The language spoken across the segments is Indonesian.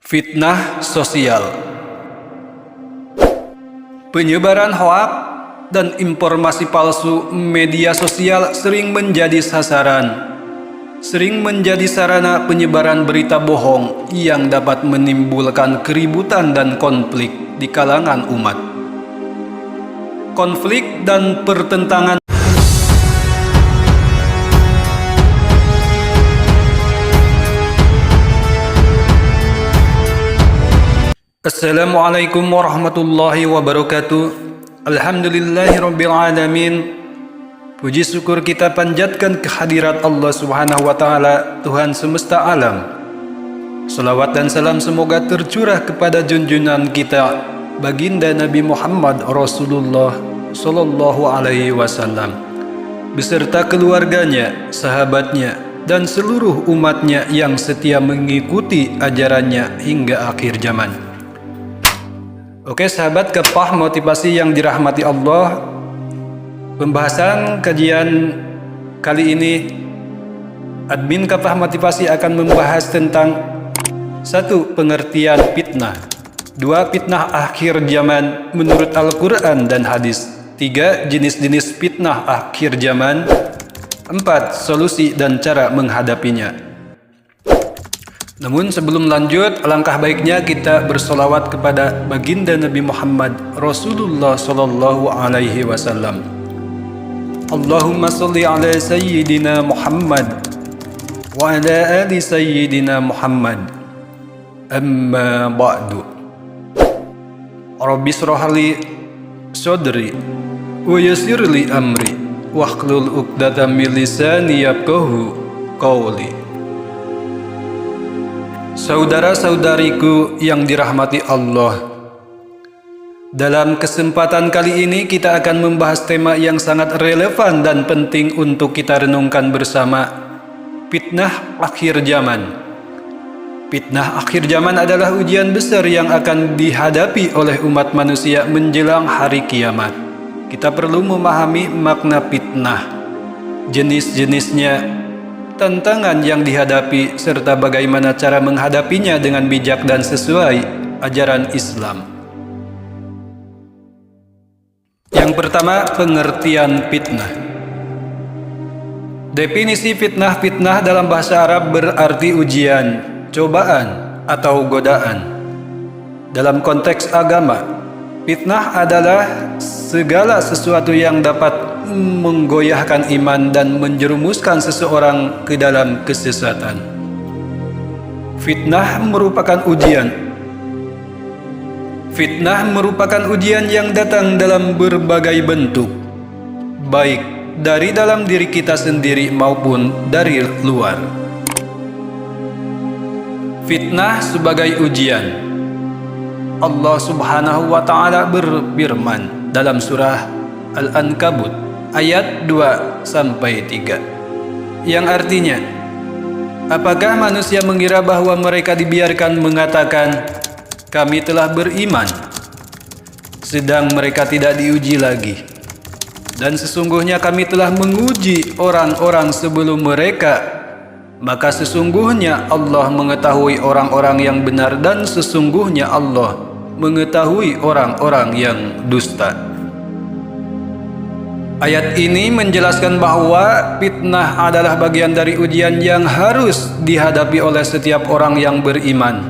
Fitnah sosial. Penyebaran hoak dan informasi palsu media sosial sering menjadi sasaran, sering menjadi sarana penyebaran berita bohong yang dapat menimbulkan keributan dan konflik di kalangan umat. Konflik dan pertentangan. Assalamualaikum warahmatullahi wabarakatuh. Alhamdulillahirabbil alamin. Puji syukur kita panjatkan kehadirat Allah Subhanahu wa taala, Tuhan semesta alam. Salawat dan salam semoga tercurah kepada junjungan kita baginda Nabi Muhammad Rasulullah sallallahu alaihi wasallam beserta keluarganya, sahabatnya dan seluruh umatnya yang setia mengikuti ajarannya hingga akhir zaman. Oke sahabat Kepah Motivasi yang dirahmati Allah, pembahasan kajian kali ini admin Kepah Motivasi akan membahas tentang 1. Pengertian fitnah, 2. Fitnah akhir zaman menurut Al-Quran dan hadis, 3. Jenis-jenis fitnah akhir zaman, 4. Solusi dan cara menghadapinya. Namun sebelum lanjut, alangkah baiknya kita bersolawat kepada baginda Nabi Muhammad Rasulullah sallallahu alaihi wasallam. Allahumma salli ala sayyidina Muhammad wa ala ali sayyidina Muhammad. Amma ba'du. Rabbi shrah li sadri wa yassir li amri wahlul 'uqdatam min lisani yafqahu qawli. Saudara-saudariku yang dirahmati Allah, dalam kesempatan kali ini kita akan membahas tema yang sangat relevan dan penting untuk kita renungkan bersama, fitnah akhir zaman. Fitnah akhir zaman adalah ujian besar yang akan dihadapi oleh umat manusia menjelang hari kiamat. Kita perlu memahami makna fitnah, jenis-jenisnya, tantangan yang dihadapi, serta bagaimana cara menghadapinya dengan bijak dan sesuai ajaran Islam. Yang pertama, pengertian fitnah. Definisi fitnah: fitnah dalam bahasa Arab berarti ujian, cobaan, atau godaan. Dalam konteks agama, fitnah adalah segala sesuatu yang dapat menggoyahkan iman dan menjerumuskan seseorang ke dalam kesesatan. Fitnah merupakan ujian. Fitnah merupakan ujian yang datang dalam berbagai bentuk, baik dari dalam diri kita sendiri maupun dari luar. Fitnah sebagai ujian. Allah Subhanahu wa taala berfirman dalam surah Al-Ankabut ayat 2-3, yang artinya, apakah manusia mengira bahwa mereka dibiarkan mengatakan, kami telah beriman, sedang mereka tidak diuji lagi? Dan sesungguhnya kami telah menguji orang-orang sebelum mereka, maka sesungguhnya Allah mengetahui orang-orang yang benar dan sesungguhnya Allah mengetahui orang-orang yang dusta. Ayat ini menjelaskan bahwa fitnah adalah bagian dari ujian yang harus dihadapi oleh setiap orang yang beriman.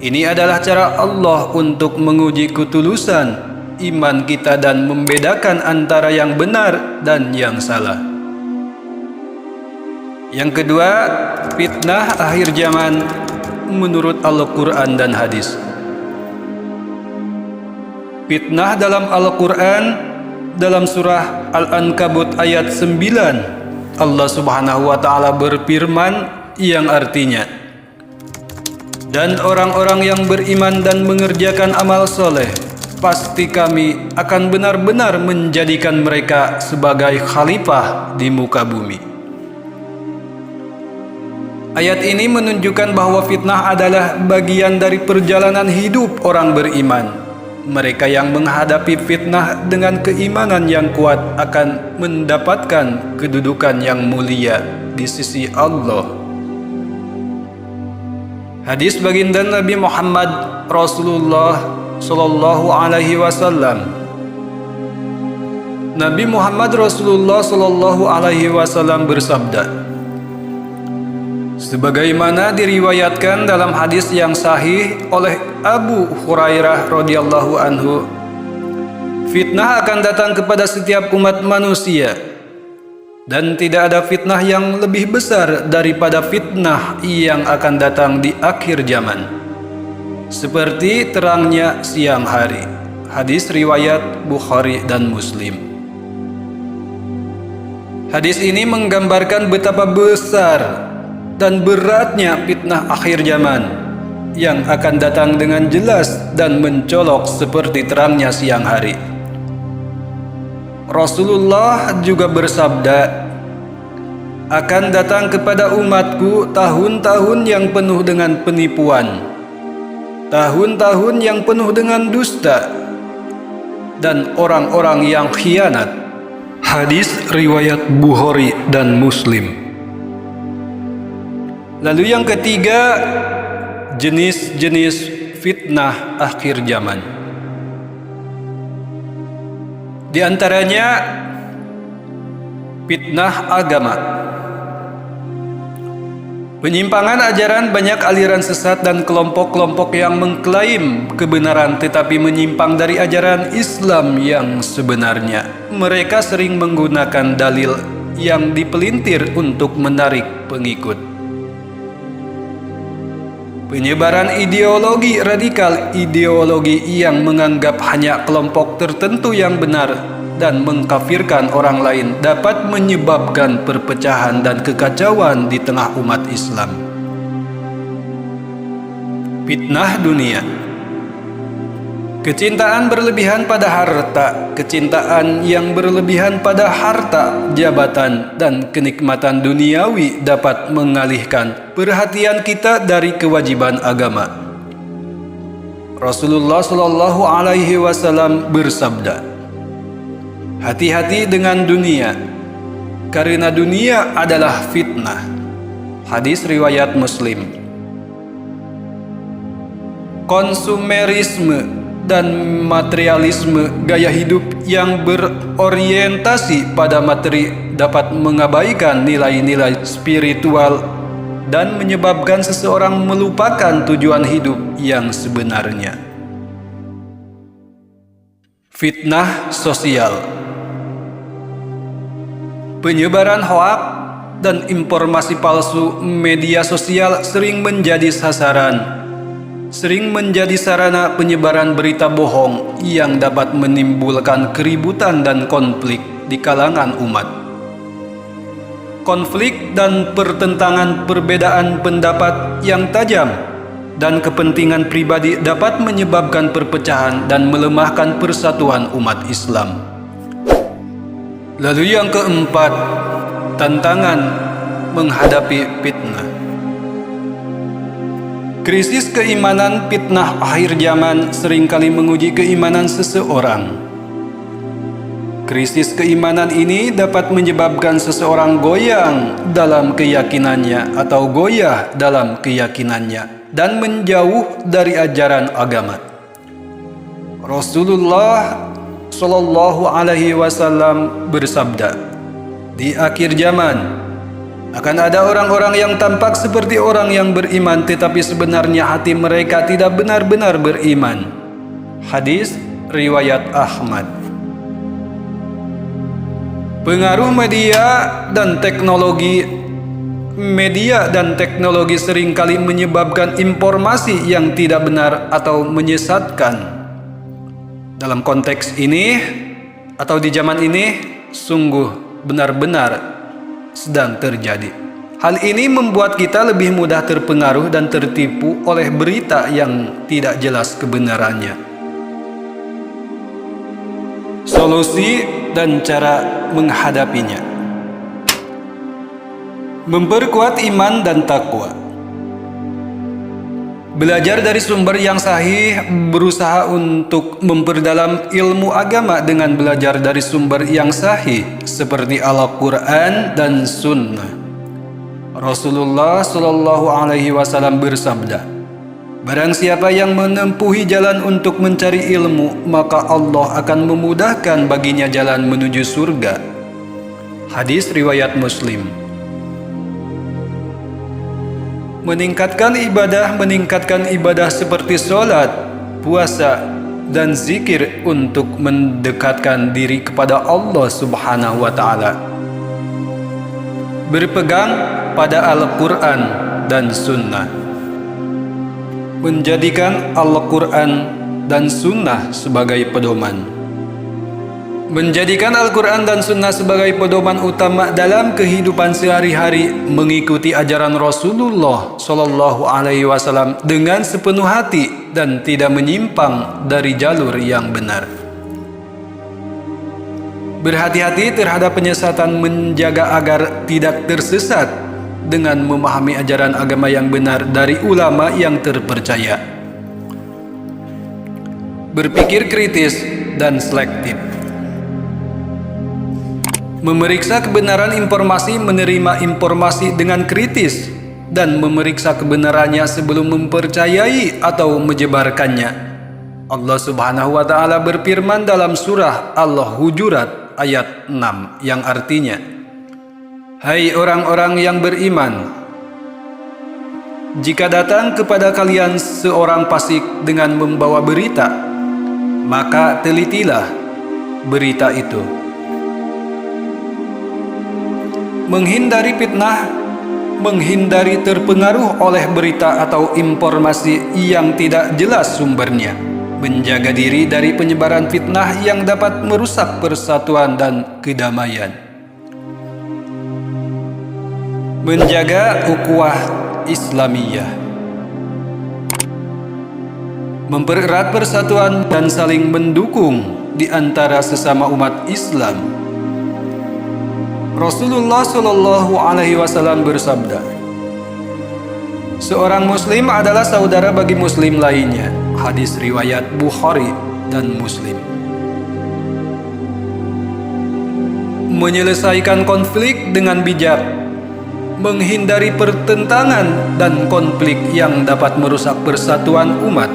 Ini adalah cara Allah untuk menguji ketulusan iman kita dan membedakan antara yang benar dan yang salah. Yang kedua, fitnah akhir zaman menurut Al-Quran dan hadis. Fitnah dalam Al-Quran, dalam surah Al-Ankabut ayat 9, Allah Subhanahu wa taala berfirman yang artinya, dan orang-orang yang beriman dan mengerjakan amal soleh, pasti kami akan benar-benar menjadikan mereka sebagai khalifah di muka bumi. Ayat ini menunjukkan bahwa fitnah adalah bagian dari perjalanan hidup orang beriman. Mereka yang menghadapi fitnah dengan keimanan yang kuat akan mendapatkan kedudukan yang mulia di sisi Allah. Hadis baginda Nabi Muhammad Rasulullah Sallallahu Alaihi Wasallam. Nabi Muhammad Rasulullah Sallallahu Alaihi Wasallam bersabda, sebagaimana diriwayatkan dalam hadis yang sahih oleh Abu Hurairah radhiyallahu anhu, fitnah akan datang kepada setiap umat manusia, dan tidak ada fitnah yang lebih besar daripada fitnah yang akan datang di akhir zaman, seperti terangnya siang hari. Hadis riwayat Bukhari dan Muslim. Hadis ini menggambarkan betapa besar dan beratnya fitnah akhir zaman yang akan datang dengan jelas dan mencolok seperti terangnya siang hari. Rasulullah juga bersabda, akan datang kepada umatku tahun-tahun yang penuh dengan penipuan, tahun-tahun yang penuh dengan dusta, dan orang-orang yang khianat. Hadis riwayat Bukhari dan Muslim. Lalu yang ketiga, jenis-jenis fitnah akhir zaman. Di antaranya fitnah agama. Penyimpangan ajaran, banyak aliran sesat dan kelompok-kelompok yang mengklaim kebenaran tetapi menyimpang dari ajaran Islam yang sebenarnya. Mereka sering menggunakan dalil yang dipelintir untuk menarik pengikut. Penyebaran ideologi radikal, ideologi yang menganggap hanya kelompok tertentu yang benar dan mengkafirkan orang lain, dapat menyebabkan perpecahan dan kekacauan di tengah umat Islam. Fitnah dunia. Kecintaan berlebihan pada harta, kecintaan yang berlebihan pada harta, jabatan, dan kenikmatan duniawi dapat mengalihkan perhatian kita dari kewajiban agama. Rasulullah Shallallahu Alaihi Wasallam bersabda, hati-hati dengan dunia, karena dunia adalah fitnah. Hadis riwayat Muslim. Konsumerisme dan materialisme, gaya hidup yang berorientasi pada materi, dapat mengabaikan nilai-nilai spiritual dan menyebabkan seseorang melupakan tujuan hidup yang sebenarnya. Fitnah sosial. Penyebaran hoak dan informasi palsu media sosial sering menjadi sasaran, sering menjadi sarana penyebaran berita bohong yang dapat menimbulkan keributan dan konflik di kalangan umat. Konflik dan pertentangan, perbedaan pendapat yang tajam dan kepentingan pribadi dapat menyebabkan perpecahan dan melemahkan persatuan umat Islam. Lalu yang keempat, tantangan menghadapi fitnah. Krisis keimanan, fitnah akhir zaman seringkali menguji keimanan seseorang. Krisis keimanan ini dapat menyebabkan seseorang goyang dalam keyakinannya atau goyah dalam keyakinannya dan menjauh dari ajaran agama. Rasulullah Shallallahu Alaihi Wasallam bersabda, di akhir zaman akan ada orang-orang yang tampak seperti orang yang beriman, tetapi sebenarnya hati mereka tidak benar-benar beriman. Hadis riwayat Ahmad. Pengaruh media dan teknologi. Media dan teknologi seringkali menyebabkan informasi yang tidak benar atau menyesatkan. Dalam konteks ini atau di zaman ini sungguh benar-benar sedang terjadi. Hal ini membuat kita lebih mudah terpengaruh dan tertipu oleh berita yang tidak jelas kebenarannya. Solusi dan cara menghadapinya. Memperkuat iman dan takwa. Belajar dari sumber yang sahih, berusaha untuk memperdalam ilmu agama dengan belajar dari sumber yang sahih seperti Al-Quran dan Sunnah. Rasulullah Shallallahu Alaihi Wasallam bersabda, Barang siapa yang menempuhi jalan untuk mencari ilmu, maka Allah akan memudahkan baginya jalan menuju surga. Hadis riwayat Muslim. Meningkatkan ibadah seperti sholat, puasa, dan zikir untuk mendekatkan diri kepada Allah Subhanahu wa Ta'ala. Berpegang pada Al-Quran dan Sunnah. Menjadikan Al-Quran dan Sunnah sebagai pedoman. Menjadikan Al-Quran dan Sunnah sebagai pedoman utama dalam kehidupan sehari-hari, mengikuti ajaran Rasulullah Shallallahu Alaihi Wasallam dengan sepenuh hati dan tidak menyimpang dari jalur yang benar. Berhati-hati terhadap penyesatan, menjaga agar tidak tersesat dengan memahami ajaran agama yang benar dari ulama yang terpercaya. Berpikir kritis dan selektif. Memeriksa kebenaran informasi, menerima informasi dengan kritis, dan memeriksa kebenarannya sebelum mempercayai atau menyebarkannya. Allah Subhanahu wa Ta'ala berfirman dalam surah Al-Hujurat ayat 6 yang artinya, "Hai orang-orang yang beriman, jika datang kepada kalian seorang fasik dengan membawa berita, maka telitilah berita itu." Menghindari fitnah, menghindari terpengaruh oleh berita atau informasi yang tidak jelas sumbernya, menjaga diri dari penyebaran fitnah yang dapat merusak persatuan dan kedamaian. Menjaga ukhuwah Islamiyah, mempererat persatuan dan saling mendukung di antara sesama umat Islam. Rasulullah Shallallahu Alaihi Wasallam bersabda, "Seorang Muslim adalah saudara bagi Muslim lainnya." Hadis riwayat Bukhari dan Muslim. Menyelesaikan konflik dengan bijak, menghindari pertentangan dan konflik yang dapat merusak persatuan umat,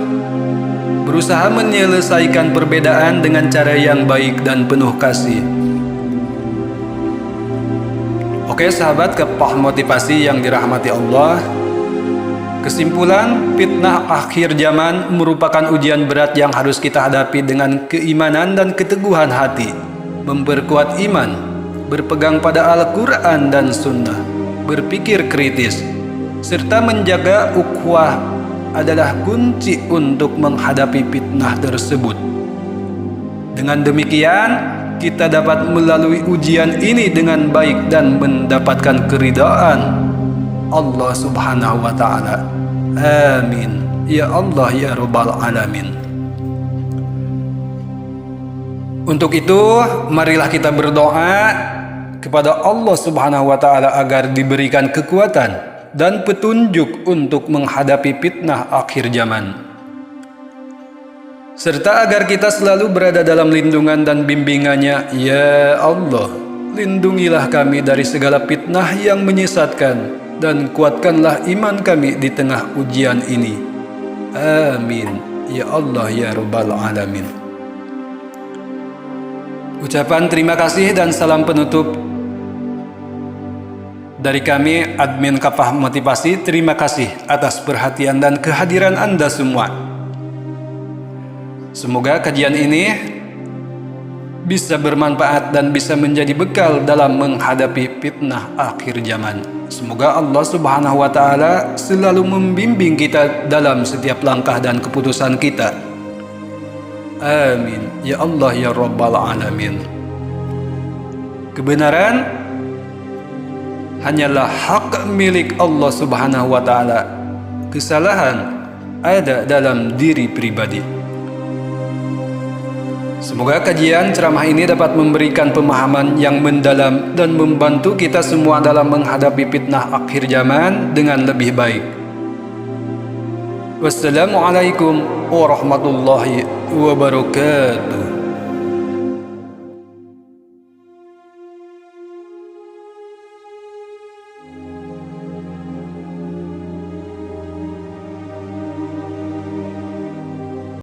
berusaha menyelesaikan perbedaan dengan cara yang baik dan penuh kasih. Oke sahabat Kepah Motivasi yang dirahmati Allah, kesimpulan, fitnah akhir zaman merupakan ujian berat yang harus kita hadapi dengan keimanan dan keteguhan hati, memperkuat iman, berpegang pada Al-Quran dan Sunnah, berpikir kritis, serta menjaga ukhuwah adalah kunci untuk menghadapi fitnah tersebut. Dengan demikian, kita dapat melalui ujian ini dengan baik dan mendapatkan keridhaan Allah Subhanahu wa Ta'ala. Amin. Ya Allah ya Rabbal Alamin. Untuk itu, marilah kita berdoa kepada Allah Subhanahu wa Ta'ala agar diberikan kekuatan dan petunjuk untuk menghadapi fitnah akhir zaman, serta agar kita selalu berada dalam lindungan dan bimbingannya. Ya Allah, lindungilah kami dari segala fitnah yang menyesatkan dan kuatkanlah iman kami di tengah ujian ini. Amin. Ya Allah ya Rabbal Alamin. Ucapan terima kasih dan salam penutup dari kami, admin Kepah Motivasi. Terima kasih atas perhatian dan kehadiran Anda semua. Semoga kajian ini bisa bermanfaat dan bisa menjadi bekal dalam menghadapi fitnah akhir zaman. Semoga Allah Subhanahu wa Ta'ala selalu membimbing kita dalam setiap langkah dan keputusan kita. Amin. Ya Allah ya Rabbal Alamin. Kebenaran hanyalah hak milik Allah Subhanahu wa Ta'ala. Kesalahan ada dalam diri pribadi. Semoga kajian ceramah ini dapat memberikan pemahaman yang mendalam dan membantu kita semua dalam menghadapi fitnah akhir zaman dengan lebih baik. Wassalamualaikum warahmatullahi wabarakatuh.